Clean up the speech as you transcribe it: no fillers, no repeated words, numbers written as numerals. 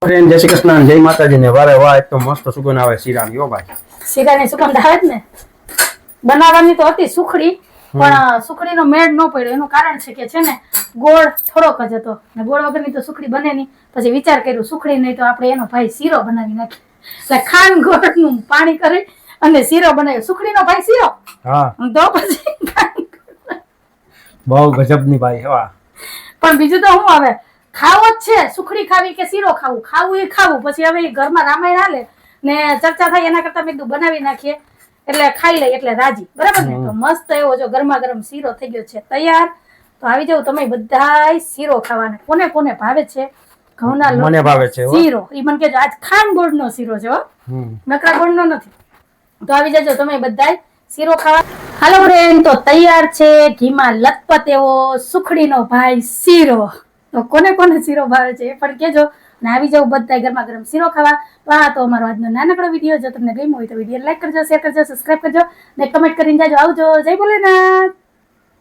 friend જય શ્રી કૃષ્ણ જય માતાજી ને વારે વાહ એક તો મસ્ત સુગંધ આવે શીરાની હો ભાઈ શીરાની સુગંધ આવે જ ને બનાવવાની તો હતી સુખડી પણ સુખડીનો મેળ ન પડ્યો એનું કારણ છે કે છે ને ગોળ થોડોક જ હતો ને ગોળ વગરની તો સુખડી બને નહીં પછી વિચાર કર્યો સુખડી નહીં તો આપણે એનો ભાઈ શીરો બનાવી નાખીએ એટલે ખાંડ ગોળનું પાણી કરી અને શીરો બનાવ્યો સુખડીનો ભાઈ શીરો હા તો પછી બહુ ગજબની ભાઈ હવા પણ બીજું તો શું આવે ખાવો જ છે સુખડી ખાવી કે શીરો ખાવું એ ખાવું પછી હવે ઘરમાં રામાયણ હાલે ને ચર્ચા થાય એના કરતા મેં કીધું બનાવી નાખીએ એટલે ખાઈ લઈએ એટલે રાજી બરાબર ને તો મસ્ત એવો જો ગરમા ગરમ શીરો થઈ ગયો છે તૈયાર તો આવી જાવ તમે બધાય શીરો ખાવાને કોને કોને ભાવે છે ઘઉંના લોટ મને ભાવે છે શીરો ઈ મને કહેજો આજ ખાંડ ગોળનો શીરો છે હો નકરા ગોળનો નથી તો આવી જજો તમે બધાય શીરો ખાવા હાલો ફ્રેન્ડ તો તૈયાર છે ઘીમાં લથપથ એવો સુખડીનો ભાઈ શીરો તો કોને કોને શીરો ભાવે છે એ પણ કેજો ને આવી જાવ બધા ગરમા ગરમ શીરો ખાવા તો આ તો અમારો આજનો નાનકડો વિડીયો જો તમને ગમ્યો હોય તો વિડીયો લાઈક કરજો શેર કરજો સબસ્ક્રાઇબ કરજો ને કમેન્ટ કરીને જાજો આવજો જય ભોલેનાથ